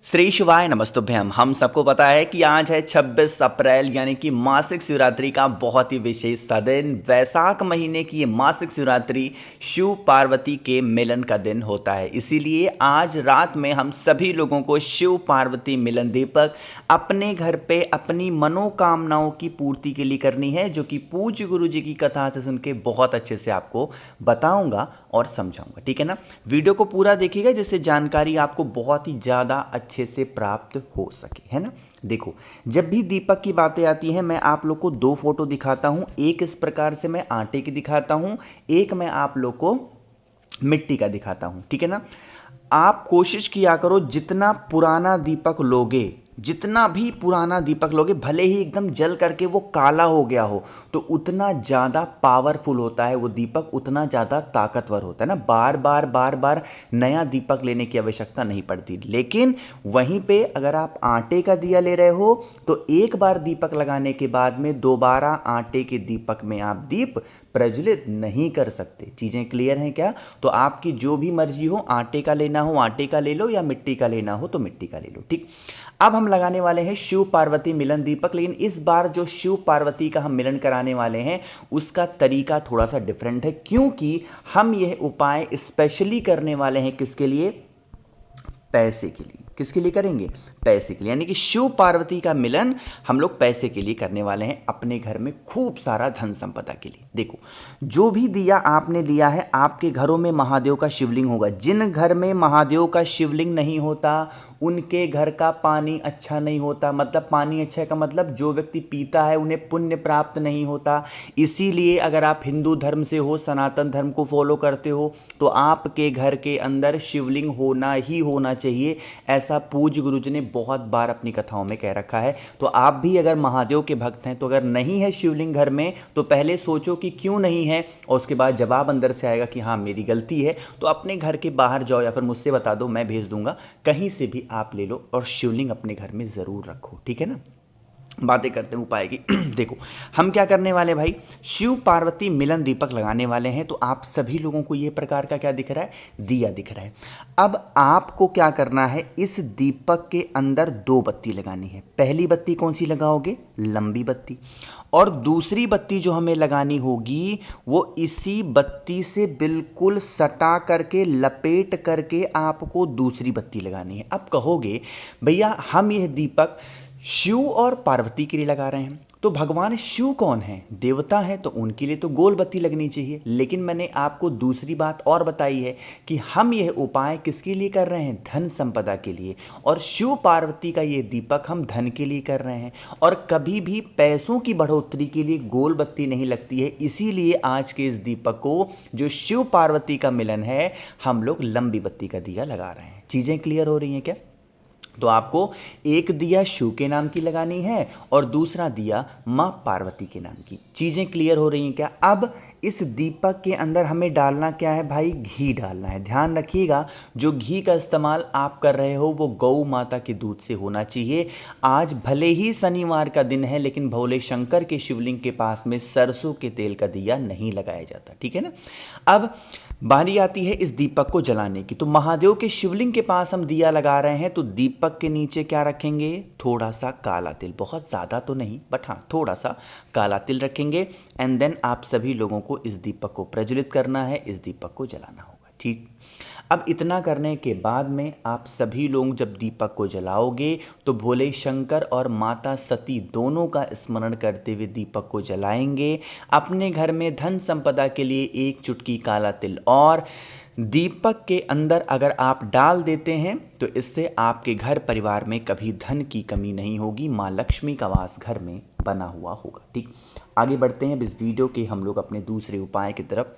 श्री शिवाय नमस्तुभ्यम। हम सबको पता है कि आज है 26 अप्रैल यानी कि मासिक शिवरात्रि का बहुत ही विशेष सा दिन। वैशाख महीने की ये मासिक शिवरात्रि शिव पार्वती के मिलन का दिन होता है। इसीलिए आज रात में हम सभी लोगों को शिव पार्वती मिलन दीपक अपने घर पे अपनी मनोकामनाओं की पूर्ति के लिए करनी है, जो कि पूज्य गुरु जी की कथा से सुन के बहुत अच्छे से आपको बताऊंगा और समझाऊंगा। ठीक है ना, वीडियो को पूरा देखिएगा जिससे जानकारी आपको बहुत ही ज़्यादा अच्छे से प्राप्त हो सके, है ना। देखो, जब भी दीपक की बातें आती हैं मैं आप लोग को दो फोटो दिखाता हूं। एक इस प्रकार से मैं आटे की दिखाता हूं, एक मैं आप लोग को मिट्टी का दिखाता हूं। ठीक है ना, आप कोशिश किया करो जितना पुराना दीपक लोगे, जितना भी पुराना दीपक लोगे, भले ही एकदम जल करके वो काला हो गया हो, तो उतना ज़्यादा पावरफुल होता है वो दीपक, उतना ज़्यादा ताकतवर होता है ना। बार बार नया दीपक लेने की आवश्यकता नहीं पड़ती। लेकिन वहीं पे अगर आप आटे का दिया ले रहे हो तो एक बार दीपक लगाने के बाद में दोबारा आटे के दीपक में आप दीप प्रज्वलित नहीं कर सकते। चीज़ें क्लियर हैं क्या? तो आपकी जो भी मर्जी हो, आटे का लेना हो आटे का ले लो, या मिट्टी का लेना हो तो मिट्टी का ले लो। ठीक, अब हम लगाने वाले हैं शिव पार्वती मिलन दीपक। लेकिन इस बार जो शिव पार्वती का हम मिलन कराने वाले हैं उसका तरीका थोड़ा सा डिफरेंट है, क्योंकि हम यह उपाय स्पेशली करने वाले हैं किसके लिए? पैसे के लिए। किसके लिए करेंगे? पैसे के लिए। यानी कि शिव पार्वती का मिलन हम लोग पैसे के लिए करने वाले हैं, अपने घर में खूब सारा धन संपदा के लिए। देखो, जो भी दिया आपने लिया है, आपके घरों में महादेव का शिवलिंग होगा। जिन घर में महादेव का शिवलिंग नहीं होता उनके घर का पानी अच्छा नहीं होता। मतलब पानी अच्छा का मतलब जो व्यक्ति पीता है उन्हें पुण्य प्राप्त नहीं होता। इसीलिए अगर आप हिंदू धर्म से हो, सनातन धर्म को फॉलो करते हो, तो आपके घर के अंदर शिवलिंग होना ही होना चाहिए। ऐसा पूज्य गुरु जी ने बहुत बार अपनी कथाओं में कह रखा है। तो आप भी अगर महादेव के भक्त हैं तो अगर नहीं है शिवलिंग घर में तो पहले सोचो कि क्यों नहीं है, और उसके बाद जवाब अंदर से आएगा कि हाँ मेरी गलती है। तो अपने घर के बाहर जाओ या फिर मुझसे बता दो, मैं भेज दूंगा, कहीं से भी आप ले लो और शिवलिंग अपने घर में ज़रूर रखो। ठीक है ना, बातें करते हैं उपाय की। देखो, हम क्या करने वाले भाई, शिव पार्वती मिलन दीपक लगाने वाले हैं। तो आप सभी लोगों को ये प्रकार का क्या दिख रहा है? दिया दिख रहा है। अब आपको क्या करना है, इस दीपक के अंदर दो बत्ती लगानी है। पहली बत्ती कौन सी लगाओगे? लंबी बत्ती। और दूसरी बत्ती जो हमें लगानी होगी वो इसी बत्ती से बिल्कुल सटा करके लपेट करके आपको दूसरी बत्ती लगानी है। अब कहोगे भैया हम यह दीपक शिव और पार्वती के लिए लगा रहे हैं, तो भगवान शिव कौन है? देवता है, तो उनके लिए तो गोल बत्ती लगनी चाहिए। लेकिन मैंने आपको दूसरी बात और बताई है कि हम यह उपाय किसके लिए कर रहे हैं? धन संपदा के लिए। और शिव पार्वती का ये दीपक हम धन के लिए कर रहे हैं, और कभी भी पैसों की बढ़ोतरी के लिए गोल बत्ती नहीं लगती है। इसीलिए आज के इस दीपक को, जो शिव पार्वती का मिलन है, हम लोग लंबी बत्ती का दिया लगा रहे हैं। चीज़ें क्लियर हो रही हैं क्या? तो आपको एक दिया शिव के नाम की लगानी है और दूसरा दिया माँ पार्वती के नाम की। चीज़ें क्लियर हो रही हैं क्या? अब इस दीपक के अंदर हमें डालना क्या है भाई? घी डालना है। ध्यान रखिएगा, जो घी का इस्तेमाल आप कर रहे हो वो गौ माता के दूध से होना चाहिए। आज भले ही शनिवार का दिन है, लेकिन भोले शंकर के शिवलिंग के पास में सरसों के तेल का दिया नहीं लगाया जाता। ठीक है ना। अब बारी आती है इस दीपक को जलाने की। तो महादेव के शिवलिंग के पास हम दिया लगा रहे हैं, तो दीपक के नीचे क्या रखेंगे? थोड़ा सा काला तिल, बहुत ज़्यादा तो नहीं बट हाँ थोड़ा सा काला तिल रखेंगे। एंड देन आप सभी लोगों को इस दीपक को प्रज्वलित करना है, इस दीपक को जलाना होगा। ठीक, अब इतना करने के बाद में आप सभी लोग जब दीपक को जलाओगे तो भोले शंकर और माता सती दोनों का स्मरण करते हुए दीपक को जलाएंगे। अपने घर में धन संपदा के लिए एक चुटकी काला तिल और दीपक के अंदर अगर आप डाल देते हैं तो इससे आपके घर परिवार में कभी धन की कमी नहीं होगी। माँ लक्ष्मी का वास घर में बना हुआ होगा। ठीक, आगे बढ़ते हैं इस वीडियो के हम लोग अपने दूसरे उपाय की तरफ।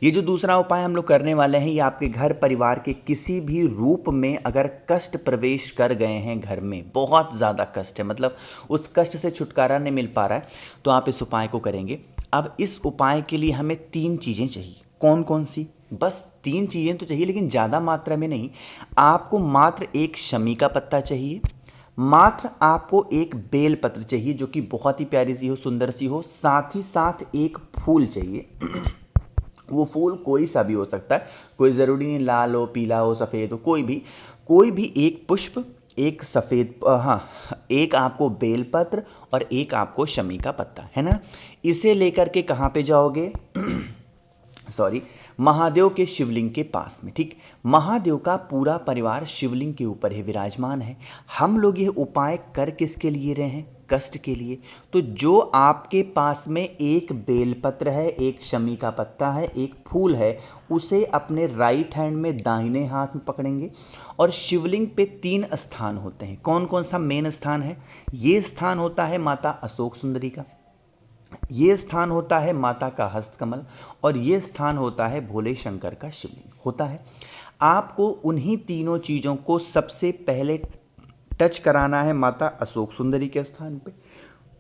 ये जो दूसरा उपाय हम लोग करने वाले हैं, ये आपके घर परिवार के किसी भी रूप में अगर कष्ट प्रवेश कर गए हैं, घर में बहुत ज़्यादा कष्ट है, मतलब उस कष्ट से छुटकारा नहीं मिल पा रहा है, तो आप इस उपाय को करेंगे। अब इस उपाय के लिए हमें 3 चीज़ें चाहिए। कौन कौन सी? बस 3 चीज़ें तो चाहिए, लेकिन ज़्यादा मात्रा में नहीं। आपको मात्र एक शमी का पत्ता चाहिए, मात्र आपको एक बेल पत्र चाहिए जो कि बहुत ही प्यारी सी हो, सुंदर सी हो, साथ ही साथ एक फूल चाहिए। वो फूल कोई सा भी हो सकता है, कोई ज़रूरी नहीं लाल हो, पीला हो, सफ़ेद हो, कोई भी कोई भी एक पुष्प, एक सफ़ेद एक आपको बेलपत्र और एक आपको शमी का पत्ता, है ना। इसे लेकर के कहाँ पे जाओगे सॉरी, महादेव के शिवलिंग के पास में, ठीक। महादेव का पूरा परिवार शिवलिंग के ऊपर ही विराजमान है। हम लोग ये उपाय कर किसके लिए रहे हैं? कष्ट के लिए। तो जो आपके पास में एक बेलपत्र है, एक शमी का पत्ता है, एक फूल है, उसे अपने राइट हैंड में दाहिने हाथ में पकड़ेंगे। और शिवलिंग पे 3 स्थान होते हैं। कौन कौन सा मेन स्थान है? ये स्थान होता है माता अशोक सुंदरी का, ये स्थान होता है माता का हस्तकमल, और ये स्थान होता है भोले शंकर का शिवलिंग होता है। आपको उन्हीं तीनों चीज़ों को सबसे पहले टच कराना है माता अशोक सुंदरी के स्थान पे,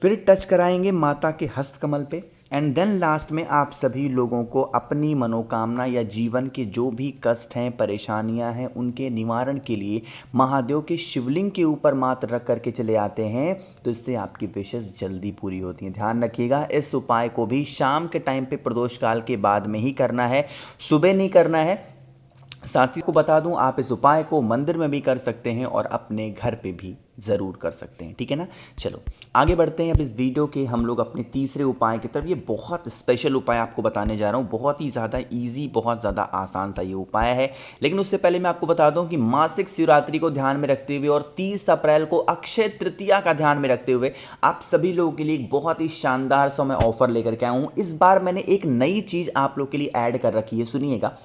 फिर टच कराएंगे माता के हस्तकमल पे, एंड देन लास्ट में आप सभी लोगों को अपनी मनोकामना या जीवन के जो भी कष्ट हैं, परेशानियां हैं, उनके निवारण के लिए महादेव के शिवलिंग के ऊपर मात्र रख करके चले आते हैं, तो इससे आपकी विशेष जल्दी पूरी होती हैं। ध्यान रखिएगा, इस उपाय को भी शाम के टाइम पे प्रदोष काल के बाद में ही करना है, सुबह नहीं करना है। साथ ही को बता दूं, आप इस उपाय को मंदिर में भी कर सकते हैं और अपने घर पे भी ज़रूर कर सकते हैं, ठीक है ना। चलो आगे बढ़ते हैं। अब इस वीडियो के हम लोग अपने तीसरे उपाय की तरफ। ये बहुत स्पेशल उपाय आपको बताने जा रहा हूँ, बहुत ही ज़्यादा इजी, बहुत ज़्यादा आसान सा ये उपाय है। लेकिन उससे पहले मैं आपको बता दूं कि मासिक शिवरात्रि को ध्यान में रखते हुए और 30 अप्रैल को अक्षय तृतीया का ध्यान में रखते हुए आप सभी लोगों के लिए एक बहुत ही शानदार सा मैं ऑफर लेकर के आया हूँ। इस बार मैंने एक नई चीज़ आप लोग के लिए ऐड कर रखी है, सुनिएगा।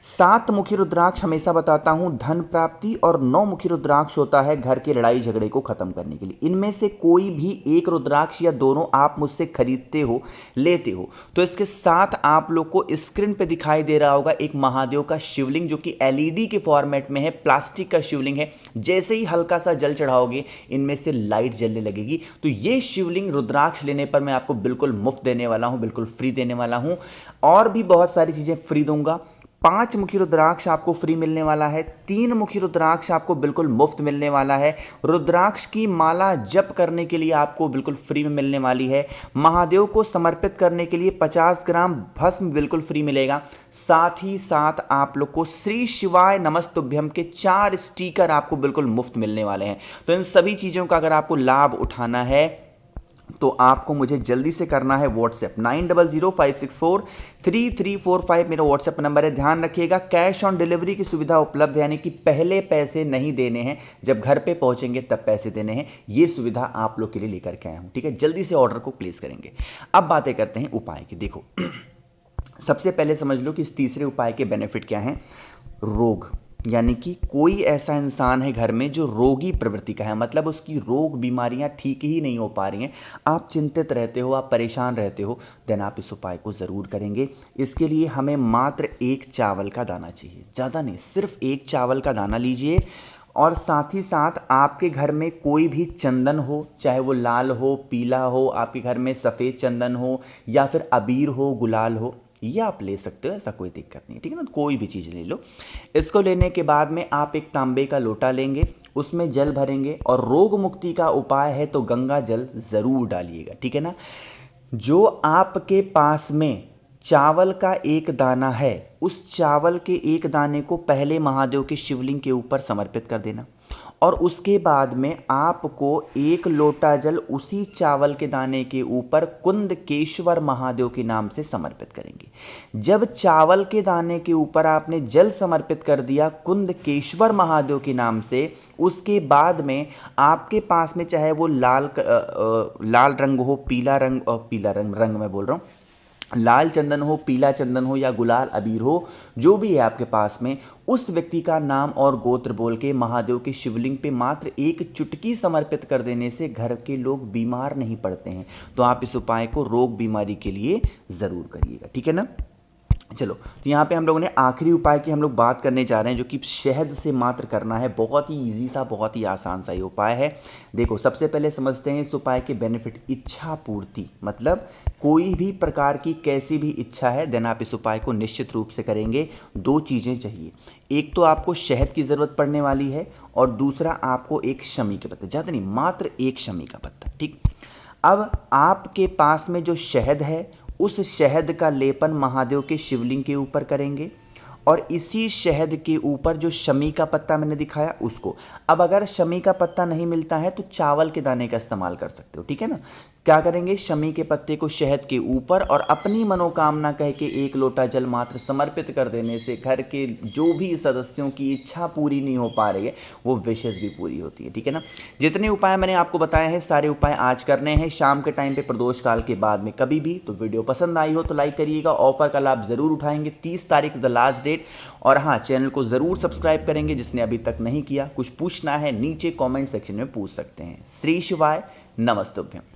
7 मुखी रुद्राक्ष हमेशा बताता हूं धन प्राप्ति, और 9 मुखी रुद्राक्ष होता है घर के लड़ाई झगड़े को खत्म करने के लिए। इनमें से कोई भी एक रुद्राक्ष या दोनों आप मुझसे खरीदते हो, लेते हो, तो इसके साथ आप लोग को स्क्रीन पे दिखाई दे रहा होगा एक महादेव का शिवलिंग, जो कि एलईडी के फॉर्मेट में है, प्लास्टिक का शिवलिंग है। जैसे ही हल्का सा जल चढ़ाओगे, इनमें से लाइट जलने लगेगी। तो ये शिवलिंग रुद्राक्ष लेने पर मैं आपको बिल्कुल मुफ्त देने वाला हूं, बिल्कुल फ्री देने वाला हूं, और भी बहुत सारी चीजें फ्री दूंगा। 5 मुखी रुद्राक्ष आपको फ्री मिलने वाला है, 3 मुखी रुद्राक्ष आपको बिल्कुल मुफ्त मिलने वाला है, रुद्राक्ष की माला जप करने के लिए आपको बिल्कुल फ्री में मिलने वाली है, महादेव को समर्पित करने के लिए 50 ग्राम भस्म बिल्कुल फ्री मिलेगा। साथ ही साथ आप लोग को श्री शिवाय नमस्तुभ्यम के 4 स्टिकर आपको बिल्कुल मुफ्त मिलने वाले हैं। तो इन सभी चीज़ों का अगर आपको लाभ उठाना है तो आपको मुझे जल्दी से करना है व्हाट्सएप 9005643345 मेरा व्हाट्सएप नंबर है। ध्यान रखिएगा, कैश ऑन डिलीवरी की सुविधा उपलब्ध है, यानी कि पहले पैसे नहीं देने हैं, जब घर पे पहुंचेंगे तब पैसे देने हैं। ये सुविधा आप लोग के लिए लेकर के आया हूं, ठीक है। जल्दी से ऑर्डर को प्लेस करेंगे। अब बातें करते हैं उपाय की। देखो सबसे पहले समझ लो कि इस तीसरे उपाय के बेनिफिट क्या हैं। रोग, यानी कि कोई ऐसा इंसान है घर में जो रोगी प्रवृत्ति का है, मतलब उसकी रोग बीमारियां ठीक ही नहीं हो पा रही हैं, आप चिंतित रहते हो, आप परेशान रहते हो, देन आप इस उपाय को ज़रूर करेंगे। इसके लिए हमें मात्र 1 चावल का दाना चाहिए, ज़्यादा नहीं, सिर्फ 1 चावल का दाना लीजिए। और साथ ही साथ आपके घर में कोई भी चंदन हो, चाहे वो लाल हो, पीला हो, आपके घर में सफ़ेद चंदन हो, या फिर अबीर हो, गुलाल हो, ये आप ले सकते हो, ऐसा कोई दिक्कत नहीं है, ठीक है ना। कोई भी चीज़ ले लो। इसको लेने के बाद में आप एक तांबे का लोटा लेंगे, उसमें जल भरेंगे, और रोग मुक्ति का उपाय है तो गंगा जल ज़रूर डालिएगा, ठीक है ना। जो आपके पास में चावल का एक दाना है, उस चावल के एक दाने को पहले महादेव के शिवलिंग के ऊपर समर्पित कर देना, और उसके बाद में आपको 1 लोटा जल उसी चावल के दाने के ऊपर कुंदकेश्वर महादेव के नाम से समर्पित करेंगे। जब चावल के दाने के ऊपर आपने जल समर्पित कर दिया कुंदकेश्वर महादेव के नाम से, उसके बाद में आपके पास में चाहे वो लाल रंग हो, पीला रंग मैं बोल रहा हूँ, लाल चंदन हो, पीला चंदन हो, या गुलाल अबीर हो, जो भी है आपके पास में, उस व्यक्ति का नाम और गोत्र बोल के महादेव के शिवलिंग पे मात्र 1 चुटकी समर्पित कर देने से घर के लोग बीमार नहीं पड़ते हैं। तो आप इस उपाय को रोग बीमारी के लिए ज़रूर करिएगा, ठीक है ना। चलो, तो यहाँ पे हम लोगों ने आखिरी उपाय की हम लोग बात करने जा रहे हैं, जो कि शहद से मात्र करना है। बहुत ही इजी सा, बहुत ही आसान सा ये उपाय है। देखो सबसे पहले समझते हैं इस उपाय के बेनिफिट। इच्छा पूर्ति, मतलब कोई भी प्रकार की कैसी भी इच्छा है, देन आप इस उपाय को निश्चित रूप से करेंगे। 2 चीज़ें चाहिए, एक तो आपको शहद की ज़रूरत पड़ने वाली है, और दूसरा आपको एक शमी के पत्ते, ज़्यादा नहीं, मात्र 1 शमी का पत्ता, ठीक। अब आपके पास में जो शहद है, उस शहद का लेपन महादेव के शिवलिंग के ऊपर करेंगे, और इसी शहद के ऊपर जो शमी का पत्ता मैंने दिखाया उसको। अब अगर शमी का पत्ता नहीं मिलता है तो चावल के दाने का इस्तेमाल कर सकते हो, ठीक है ना। क्या करेंगे, शमी के पत्ते को शहद के ऊपर और अपनी मनोकामना कह के 1 लोटा जल मात्र समर्पित कर देने से घर के जो भी सदस्यों की इच्छा पूरी नहीं हो पा रही है वो विशेष भी पूरी होती है, ठीक है ना। जितने उपाय मैंने आपको बताए हैं सारे उपाय आज करने हैं शाम के टाइम पे प्रदोष काल के बाद में कभी भी। तो वीडियो पसंद आई हो तो लाइक करिएगा, ऑफर का लाभ ज़रूर उठाएंगे। 30 तारीख द लास्ट डेट। और हाँ, चैनल को ज़रूर सब्सक्राइब करेंगे जिसने अभी तक नहीं किया। कुछ पूछना है नीचे कॉमेंट सेक्शन में पूछ सकते हैं। श्री शिवाय, नमस्तुभ्यम।